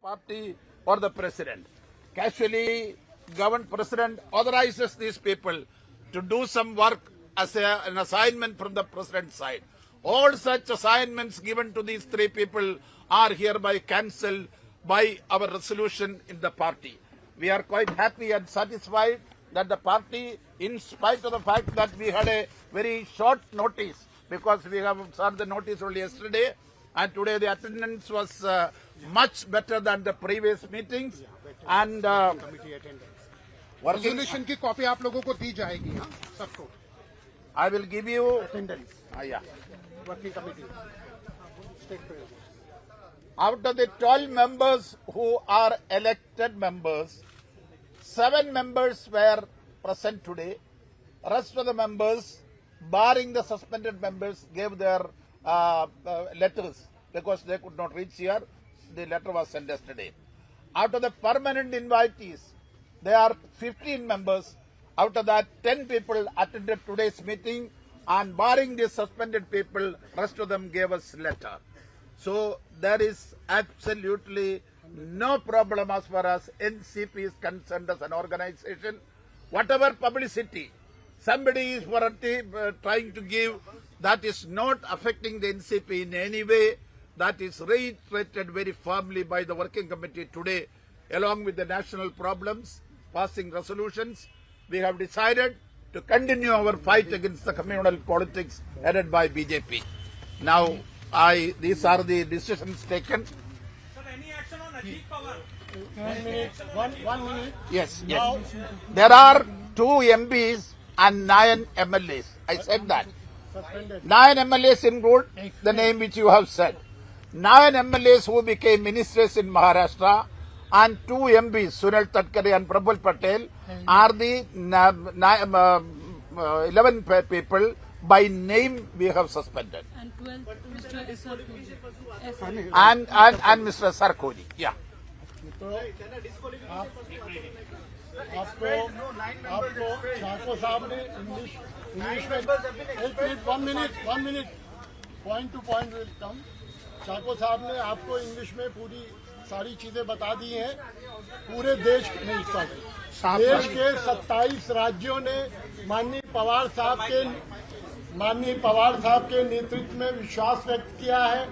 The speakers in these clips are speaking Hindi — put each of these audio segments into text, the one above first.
party or the president. Casually, government president authorizes these people to do some work as an assignment from the president's side. All such assignments given to these three people are hereby cancelled by our resolution in the party. We are quite happy and satisfied that the party, in spite of the fact that we had a very short notice, because we have served the notice only yesterday, and today the attendance was much better than the previous meetings. And resolution की कॉपी आप लोगों को दी जाएगी, हाँ, सबको. I will give you attendance yeah. Working committee. Out of the 12 members who are elected members, 7 members were present today. Rest of the members, barring the suspended members, gave their letters because they could not reach here. The letter was sent yesterday. Out of the permanent invitees, there are 15 members. Out of that, 10 people attended today's meeting, and barring the suspended people, rest of them gave us letter. So there is absolutely no problem as far as NCP is concerned as an organization. Whatever publicity somebody is trying to give, that is not affecting the NCP in any way. That is reiterated very firmly by the working committee today, along with the national problems, passing resolutions. We have decided to continue our fight against the communal politics headed by BJP. Now, these are the decisions taken. Sir, any action on Ajit Pawar? 1 minute. Yes, yes. There are 2 MPs and 9 MLAs. I said that. 9 MLAs include the name which you have said. 9 MLAs who became ministers in Maharashtra and 2 MPs, Sunil Tadkare and Prabal Patel, are the 11 people by name we have suspended. And 12, Mr. Sarkozy. And Mr. Sarkozy. Yeah. आपको छाको साहब ने इंग्लिश में 1 minute point to point will come. Chhako साहब ने आपको इंग्लिश में पूरी सारी चीजें बता दी हैं. पूरे देश के 27 राज्यों ने माननीय पवार साहब के नेतृत्व में विश्वास व्यक्त किया है.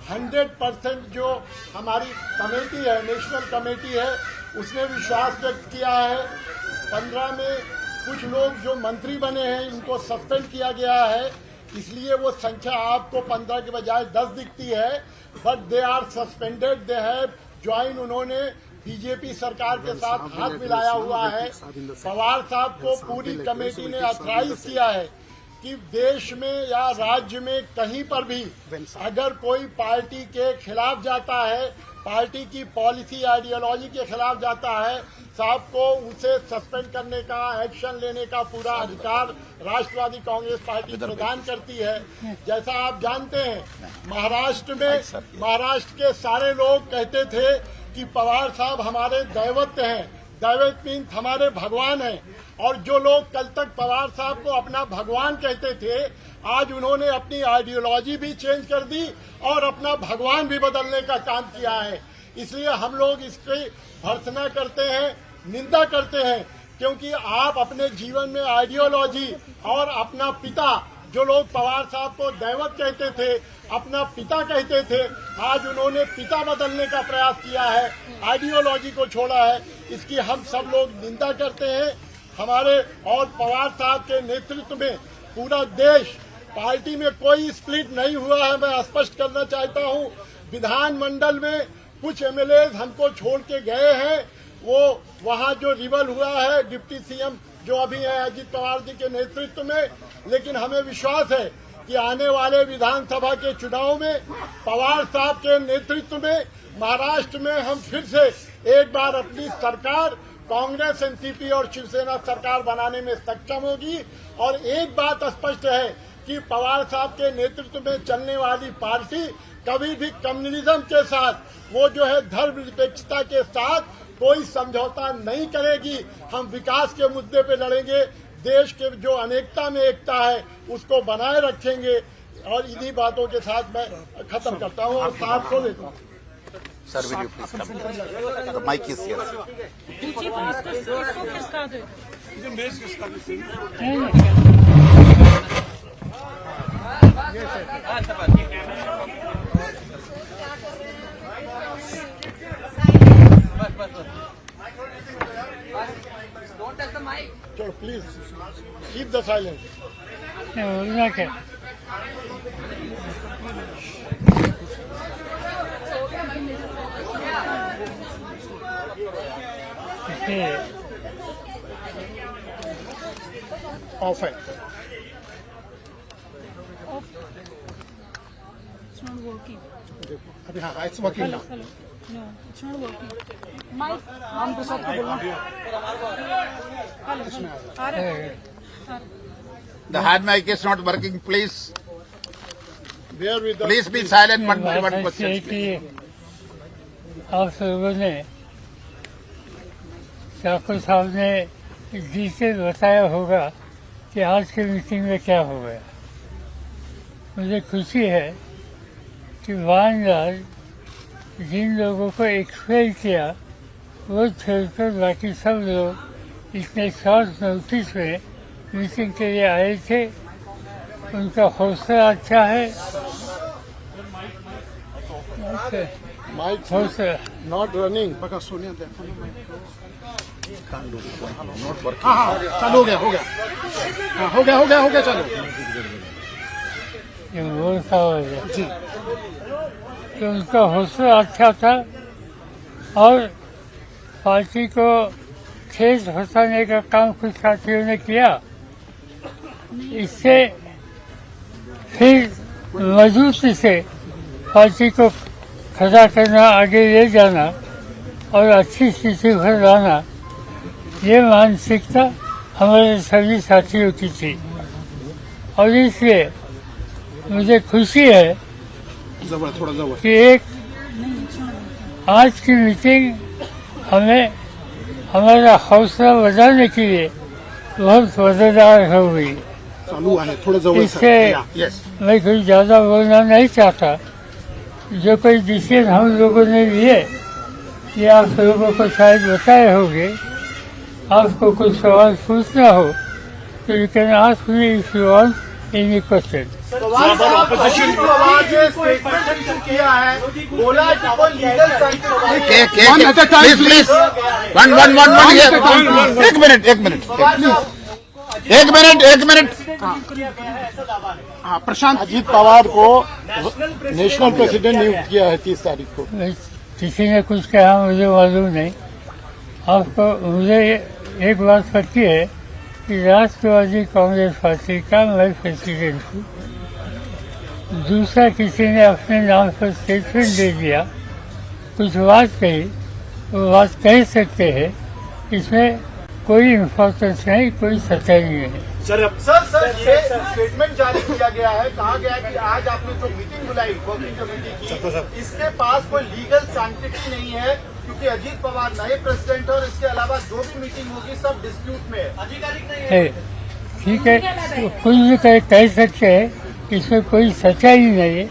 100% जो हमारी कमेटी है, नेशनल कमेटी है, उसने विश्वास व्यक्त किया है. 15 में कुछ लोग जो मंत्री बने हैं, इनको सस्पेंड किया गया है, इसलिए वो संख्या आपको 15 के बजाय 10 दिखती है. But they are suspended, they have join. उन्होंने बीजेपी सरकार के साथ हाथ मिलाया हुआ है. पवार साहब को पूरी कमेटी ने ऑथराइज किया है कि देश में या राज्य में कहीं पर भी अगर कोई पार्टी के खिलाफ जाता है, पार्टी की पॉलिसी आइडियोलॉजी के खिलाफ जाता है, साहब को उसे सस्पेंड करने का, एक्शन लेने का पूरा अधिकार राष्ट्रवादी कांग्रेस पार्टी प्रदान करती है. जैसा आप जानते हैं, महाराष्ट्र के सारे लोग कहते थे कि पवार साहब हमारे दैवत हैं. दैवत मीन्स हमारे भगवान हैं. और जो लोग कल तक पवार साहब को अपना भगवान कहते थे, आज उन्होंने अपनी आइडियोलॉजी भी चेंज कर दी और अपना भगवान भी बदलने का काम किया है. इसलिए हम लोग इसकी भर्त्सना करते हैं, निंदा करते हैं, क्योंकि आप अपने जीवन में आइडियोलॉजी और अपना पिता, जो लोग पवार साहब को दैवत कहते थे, अपना पिता कहते थे, आज उन्होंने पिता बदलने का प्रयास किया है, आइडियोलॉजी को छोड़ा है. इसकी हम सब लोग निंदा करते हैं. हमारे और पवार साहब के नेतृत्व में पूरा देश, पार्टी में कोई स्प्लिट नहीं हुआ है. मैं स्पष्ट करना चाहता हूं, विधानमंडल में कुछ एमएलए हमको छोड़ के गए हैं. वो वहां जो रिवल हुआ है डिप्टी सीएम जो अभी है अजित पवार जी के नेतृत्व में, लेकिन हमें विश्वास है कि आने वाले विधानसभा के चुनाव में पवार साहब के नेतृत्व में महाराष्ट्र में हम फिर से एक बार अपनी सरकार, कांग्रेस, एनसीपी और शिवसेना सरकार बनाने में सक्षम होगी. और एक बात स्पष्ट है कि पवार साहब के नेतृत्व में चलने वाली पार्टी कभी भी कम्युनिज्म के साथ, वो जो है धर्मनिरपेक्षता के साथ कोई समझौता नहीं करेगी. हम विकास के मुद्दे पे लड़ेंगे. देश के जो अनेकता में एकता है उसको बनाए रखेंगे. और इन्हीं बातों के साथ मैं खत्म करता हूँ और साथ को लेता हूँ. Sir, will you please come here? The mic is here. पूछिए इसको किसका दे चलो प्लीज कीप द साइलेंस। क्या ऑफ है। It's not working. देखो अभी हाँ it's working now. Hello. No, it's not working. Mic. नाम के साथ बोलना। Hello. आ रहा है? The hand mic is not working. Please Bear with us. be silent. One बात ऐसी है question. कि आप लोगों ने ठाकुर साहब ने डिटेल बताया होगा कि आज की मीटिंग में क्या हो गया। मुझे खुशी है कि वानराज जिन लोगों को एक्सपेल किया वो छोड़कर बाकी सब लोग इतने शॉर्ट नोटिस में मीटिंग के लिए आए थे। उनका हौसला अच्छा है। माइक हौसला नॉट रनिंग। बका सोनिया देखो ना Not working. हाँ चालू हो गया हाँ हो गया चलो ये बोलता हो जी। तो उनका हौसला अच्छा था और पार्टी को ठेस पहुंचाने का काम कुछ साथियों ने किया। इससे फिर मजबूती से पार्टी को खड़ा करना, आगे ले जाना और अच्छी स्थिति पर लाना, ये मानसिकता हमारे सभी साथियों की थी। और इसलिए मुझे खुशी है कि एक आज की मीटिंग हमें हमारा हौसला बढ़ाने के लिए बहुत मददगार हो गई। चालू आहे थोडं जवळ इससे Yes. मैं कुछ ज़्यादा बोलना नहीं चाहता। जो कोई डिसीजन हम लोगों ने लिए ये आप लोगों को शायद बताए होंगे। आपको कुछ सवाल पूछना हो तो you can ask me if you want any question. Opposition किया है बोला कि वो लीगल Please. One here. एक मिनट. हाँ प्रशांत अजीत पवार को नेशनल प्रेसिडेंट नियुक्त किया है 30 तारीख को। किसी ने कुछ कहा मुझे मालूम नहीं। आपको मुझे एक बात पता है कि राष्ट्रवादी कांग्रेस पार्टी का मैं प्रेसिडेंट हूँ। दूसरा किसी ने अपने नाम पर स्टेटमेंट दे दिया, कुछ बात कही, वो बात कह सकते हैं। इसमें कोई इम्पोर्टेंस नहीं, कोई सच्चाई नहीं है। सर ये स्टेटमेंट जारी किया गया है, कहा गया है कि आज आपने जो मीटिंग बुलाई वर्किंग कमेटी की, इसके पास कोई लीगल सैंक्टिटी नहीं है क्योंकि अजीत पवार नए प्रेसिडेंट और इसके अलावा जो भी मीटिंग होगी सब डिस्प्यूट में है, आधिकारिक नहीं है। ठीक है, तो कुछ भी कह सकते हैं, इसमें कोई सच्चाई नहीं है।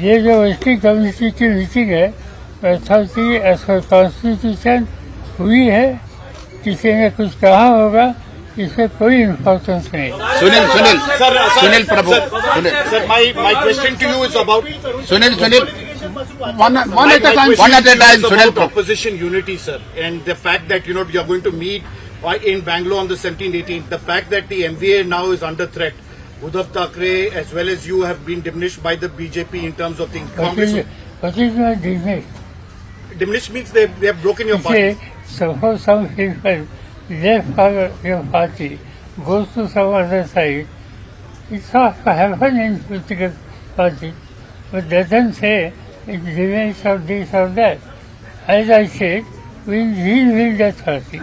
ये जो वर्किंग कमेटी की मीटिंग है अथॉरिटी एज पर कॉन्स्टिट्यूशन हुई है। किसी ने कुछ कहा होगा, इसमें कोई इम्पोर्टेंस नहीं। सुनील प्रभु. Sir, my question to you is about Sunil. One at a time. One at a time, about Sunil. opposition unity, sir, and the fact that you are going to meet in Bangalore on the 17th, 18th. The fact that the MVA now is under threat. Uddhav Thackeray as well as you have been diminished by the BJP in terms of the Congress. What is my business? Diminished means they have broken your party. Say, suppose some people left your party, goes to some other side. It's not happen in political party, but doesn't say it's remains of this or that. As I said, we will that party.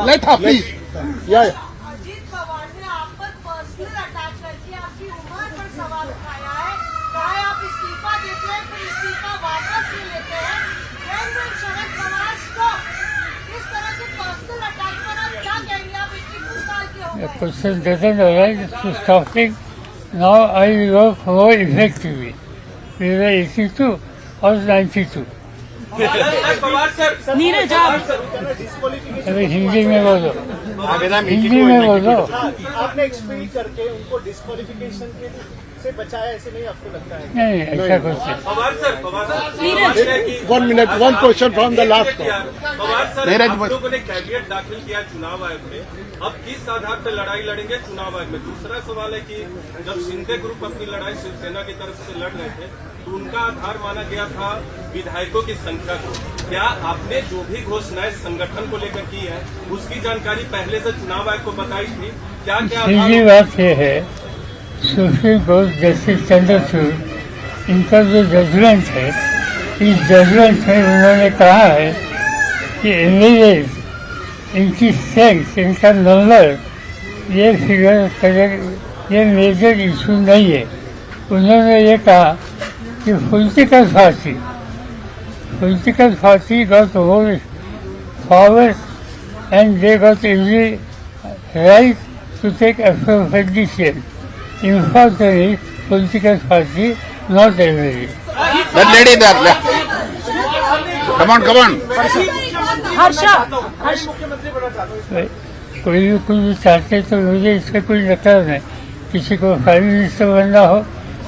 Let her please. Yeah. Ajit Pawar ने आप पर पर्सनल अटैक करके आपकी उम्र पर सवाल उठाया है। कहा है आप इस्तीफा देते हैं फिर इस्तीफा वापस नहीं लेते हैं। When will Sharad Pawar stop? इस तरह के पर्सनल अटैक पर आप क्या कहेंगे? आप 21 साल के हो गए। The question doesn't arise to stopping Now I work more effectively. We were 82 or 92. Pawar sir Neeraj आप अभी हिंदी में बोलो, हिंदी में बोलो। आपने एक्सप्लेन करके उनको डिस्क्वालिफिकेशन के से बचाया, ऐसे नहीं आपको लगता है? नहीं, ऐसा कुछ नहीं। Pawar sir Neeraj 1 minute, one question from the last one. Pawar sir आप लोगों ने कैविएट दाखिल किया चुनाव आयोग में, अब किस आधार पर लड़ाई लड़ेंगे चुनाव आयोग में? दूसरा सवाल है कि जब शिंदे ग्रुप अपनी लड़ाई शिवसेना की तरफ से लड़ रहे थे तो उनका आधार माना गया था विधायकों की संख्या को। क्या आपने जो भी घोषणाएं संगठन को लेकर की है उसकी जानकारी पहले से चुनाव आयोग को बताई थी? क्या क्या सीधी बात यह है, सुप्रीम कोर्ट जस्टिस चंद्रचूड़ इनका जो जजमेंट है, इस जजमेंट में उन्होंने कहा है कि एमएलएज इनकी स्ट्रेंथ, इनका नंबर, ये फिगर करे, ये मेजर इशू नहीं है। उन्होंने ये कहा कि political party got more powers and they got every right to take appropriate decision. Importantly, political party, not every. That lady there. Come on. Harsha कोई भी कुछ भी चाहते तो मुझे इससे कोई मतलब नहीं। किसी को प्राइम मिनिस्टर बनना हो,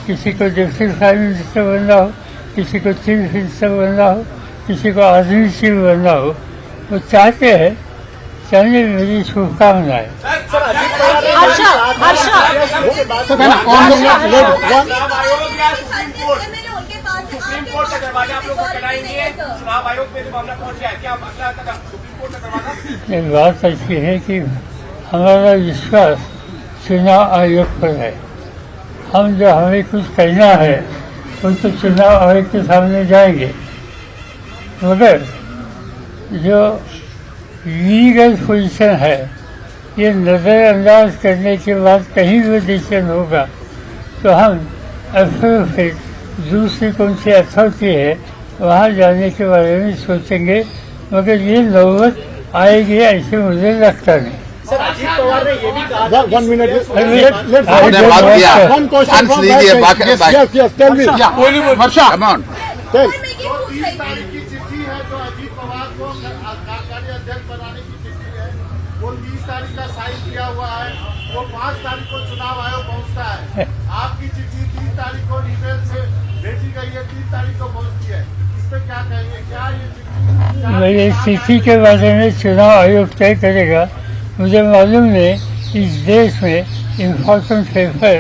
किसी को डिप्टी प्राइम मिनिस्टर बनना हो, किसी को चीफ मिनिस्टर बनना हो, किसी को आर्मी चीफ बनना हो, वो चाहते हैं। चलिए, मेरी शुभकामनाएं। हर्षा हर्षा सुप्रीम कोर्ट का दरवाजा आप लोग खटखटाएंगे? चुनाव आयोग में मामला पहुंच गया है, क्या मामला था सुप्रीम कोर्ट का दरवाजा? एक बात ऐसी है कि हमारा विश्वास चुनाव आयोग पर है। हम जो हमें कुछ कहना है वो तो चुनाव आयोग के सामने जाएंगे, मगर जो लीगल पोजीशन है ये नज़रअंदाज करने के बाद कहीं भी डिसीजन होगा तो हम फिर दूसरी कौन सी अथॉरिटी है वहाँ जाने के बारे में सोचेंगे, मगर ये नौबत आएगी ऐसे मुझे लगता नहीं। सर, अजीत पवार ने ये भी कहा 1 minute. आपने बात किया। One question from yes, tell me. Varsha, come on. Tell. की चिट्ठी है जो अजीत पवार को कार्यकारी अध्यक्ष बनाने की चिट्ठी है, वो 20 तारीख का साइन किया हुआ है, वो 5 तारीख को चुनाव आयोग पहुंचता है। आपकी चिट्ठी 3 तारीख को ईमेल से भेजी गई है, 3 तारीख को पहुंचती है। इस पे क्या कहेंगे? क्या ये चिट्ठी? मेरी स्थिति के बारे में चुनाव आयोग तय करेगा। मुझे मालूम है इस देश में इम्पोर्टेंट पेपर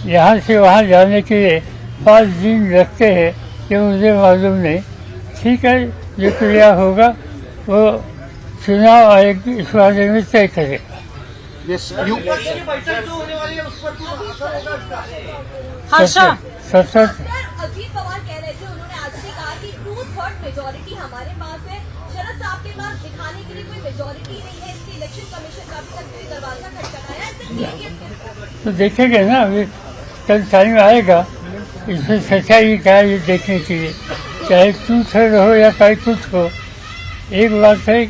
यहाँ से वहाँ जाने के लिए 5 दिन लगते हैं, ये मुझे मालूम नहीं। ठीक है, जो क्रिया होगा वो चुनाव आयोग इस बारे में तय करेगा। हर्षा सतत अजीत पवार कह रहे थे, उन्होंने आज भी कहा कि 2/3 मेजोरिटी हमारे पास है। शरद साहब के पास दिखाने के लिए कोई मेजोरिटी नहीं है, इसलिए इलेक्शन कमीशन का अभी तक कोई दरवाजा खटखटाया है। तो देखेंगे ना, अभी कल टाइम आएगा इसमें सच्चाई क्या है ये देखने के लिए, चाहे 2/3 हो या चाहे कुछ हो। एक बात है,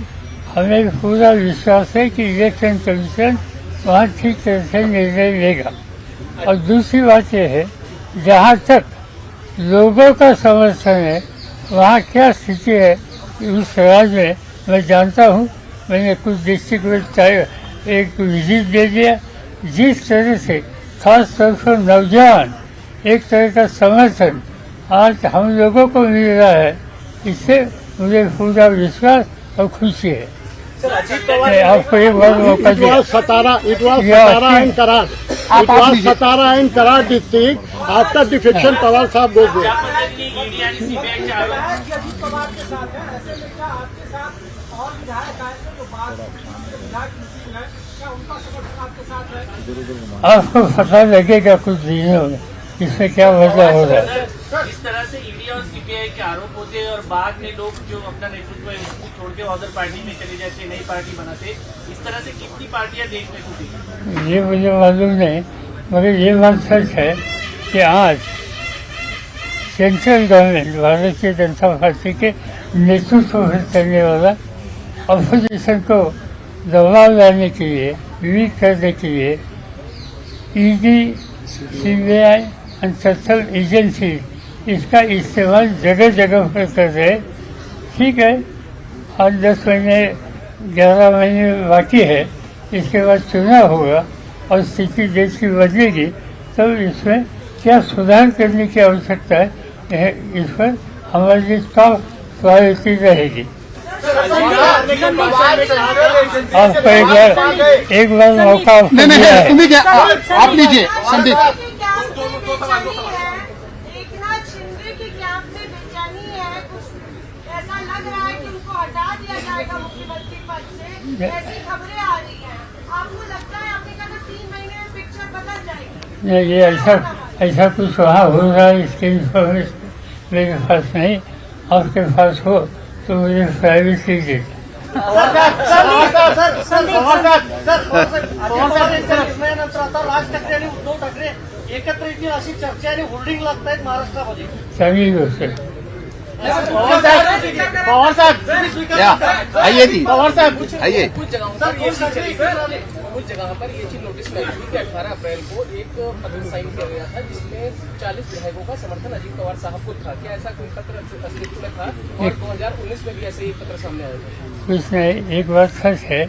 हमें पूरा विश्वास है कि इलेक्शन कमीशन वहाँ ठीक तरह से निर्णय लेगा। और दूसरी बात यह है, जहाँ तक लोगों का समर्थन है वहाँ क्या स्थिति है उस राज्य में मैं जानता हूँ। मैंने कुछ डिस्ट्रिक्ट में एक विजिट दे दिया। जिस तरह से खास तौर पर नौजवान एक तरह का समर्थन आज हम लोगों को मिल रहा है, इससे मुझे पूरा विश्वास और खुशी है। सर, अजीत पवार आपको एक बार मौका It दिया। was Satara and Karad. It was Satara and Karad district. After defection, Pawar साहब go there. अजीत पवार के साथ है, ऐसे में क्या आपके साथ और विधायक आएंगे जो बाद विधायक मुस्लिम है, क्या उनका समर्थन आपके साथ है? आपको पता लगेगा कुछ दिनों में इसमें क्या बदलाव हो रहा है। इस तरह से ईडी और सीबीआई के आरोप होते हैं और बाद में लोग जो अपना नेतृत्व है उसको छोड़ के अदर पार्टी में चले जाते, नई पार्टी बनाते, इस तरह से कितनी पार्टियां देश में टूटी? ये मुझे मालूम नहीं, मगर ये बात सच है कि आज central government Bharatiya Janata party के नेतृत्व में चलने वाला अपोजिशन को दबाव लाने के लिए, वीक करने के लिए ED CBI and central agency इसका इस्तेमाल जगह जगह पर कर रहे। ठीक है, आज 10 महीने 11 महीने बाकी है, इसके बाद चुनाव होगा और स्थिति देश की बदलेगी, तो इसमें क्या सुधार करने की आवश्यकता है, इस पर हमारी टॉप प्रायोरिटी रहेगी। आपको एक बार मौका आप लीजिए संदीप। एकनाथ शिंदे की कैंप में बेचैनी है, कुछ ऐसा लग रहा है कि उनको हटा दिया जाएगा मुख्यमंत्री पद से, ऐसी खबरें आ रही हैं। आपको लगता है, आपने कहा 3 महीने में पिक्चर बदल जाएगी? ये ऐसा कुछ वहाँ हो रहा है, इसकी इंफॉर्मेशन मेरे पास नहीं। आपके पास हो तो मुझे प्राइवेसी दे। राज ठाकरे आणि उद्धव ठाकरे एकत्र येतील अशी चर्चा आणि होल्डिंग लागत आहेत महाराष्ट्रामध्ये। चांगली गोष्ट आहे। पवार साहब आइए जी, पवार साहब आइए। कुछ जगह पर ये चीज नोटिस में आई थी कि 18 अप्रैल को एक पत्र साइन किया गया था जिसमें 40 विधायकों का समर्थन अजीत पवार साहब को था। क्या ऐसा कोई पत्र अस्तित्व में था? और 2019 में भी ऐसे ही पत्र सामने आया था? कुछ नहीं, एक बात सच है,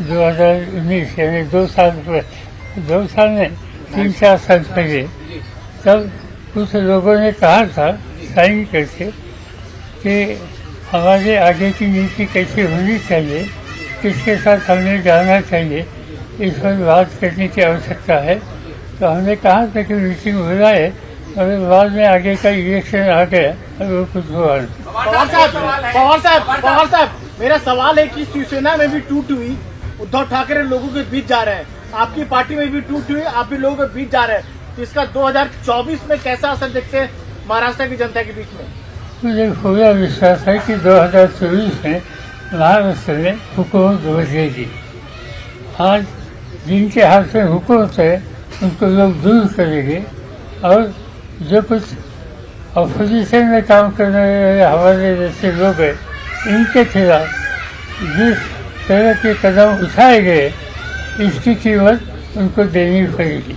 2019 यानी 2 साल में 3-4 साल पहले तब कुछ लोगों ने कहा था साइन करके कि हमारे आगे की नीति कैसी होनी चाहिए, किसके साथ हमें जाना चाहिए, इस पर बात करने की आवश्यकता है। तो हमने कहा था कि मीटिंग हो रहा है, और बाद में आगे का इलेक्शन आ गया और वो कुछ हुआ नहीं। पवार साहब मेरा सवाल है कि शिवसेना में भी टूट हुई, उद्धव ठाकरे लोगों के बीच जा रहे हैं, आपकी पार्टी में भी टूट हुई, आप भी लोगों के बीच जा रहे हैं, तो इसका 2024 में कैसा असर देखते हैं महाराष्ट्र की जनता के बीच में? मुझे पूरा विश्वास है कि 2024 में महाराष्ट्र में हुकूमत बदलेगी। आज जिनके हाथ में हुकूमत है उनको लोग दूर करेंगे, और जो कुछ अपोजिशन में काम करने वाले हमारे जैसे लोग हैं, इनके खिलाफ जिस तरह के कदम उठाए गए, इसकी कीमत उनको देनी पड़ेगी।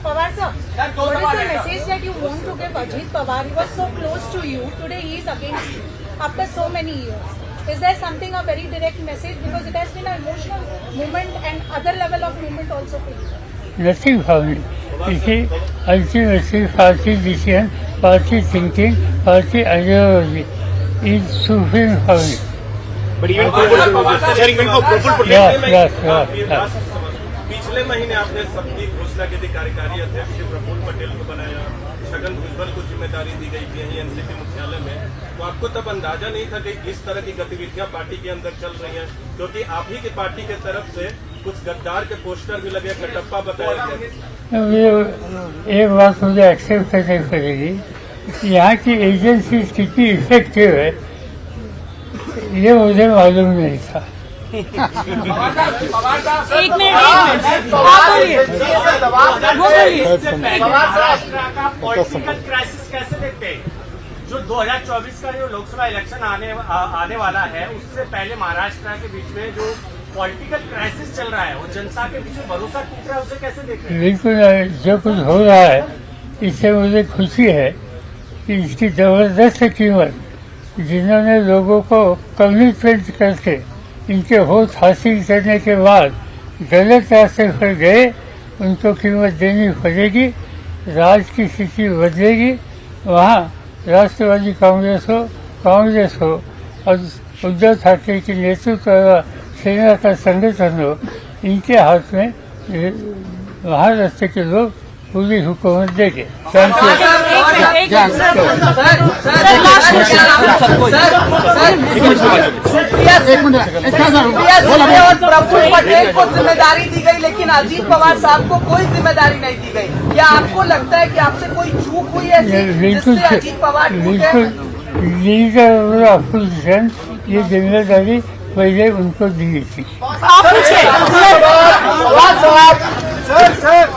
Pawar sir, what is the message that you want to give Ajit Pawar? He was so close to you. Today he is against you after so many years. Is there something, a very direct message? Because it has been an emotional moment and other level of movement also for you. Nothing for me. You see, ultimately party decision, party thinking, party ideology is supreme for me. But even पिछले महीने आपने सबकी घोषणा की थी, कार्यकारी अध्यक्ष प्रफुल्ल पटेल को बनाया, छगन भुजबल को जिम्मेदारी दी गई थी यहीं एनसीपी मुख्यालय में, तो आपको तब अंदाजा नहीं था कि इस तरह की गतिविधियां पार्टी के अंदर चल रही हैं, क्योंकि आप ही की पार्टी की तरफ से कुछ गद्दार के पोस्टर भी लगे, कटप्पा बताया गया। एक बात मुझे एक्सेप्ट करनी पड़ेगी, यहाँ की एजेंसी कितनी इफेक्टिव है ये मुझे मालूम नहीं था। एक मिनट पॉलिटिकल क्राइसिस कैसे देखते हैं? जो 2024 का जो लोकसभा इलेक्शन आने वाला है, उससे पहले महाराष्ट्र के बीच में जो पॉलिटिकल क्राइसिस चल रहा है, वो जनता के बीच में भरोसा टूट रहा है, उसे कैसे देखते हैं? बिल्कुल, जो कुछ हो रहा है इससे मुझे खुशी है कि इसकी जबरदस्त कीमत जिन्होंने लोगों को कमिटमेंट करके इनके होश हासिल करने के बाद गलत रास्ते पर गए, उनको कीमत देनी पड़ेगी। राज की स्थिति बदलेगी, वहाँ राष्ट्रवादी कांग्रेस हो और उद्धव ठाकरे के नेतृत्व वाला सेना का संगठन हो, इनके हाथ में महाराष्ट्र के लोग पूरी हुकूमत देंगे। प्रफुल्ल पटेल को जिम्मेदारी दी गई, लेकिन अजीत पवार साहब को कोई जिम्मेदारी नहीं दी गई। क्या आपको लगता है कि आपसे कोई चूक हुई है जिससे अजीत पवार लीडर अपोजिशन ये जिम्मेदारी पहले उनको दी थी। सर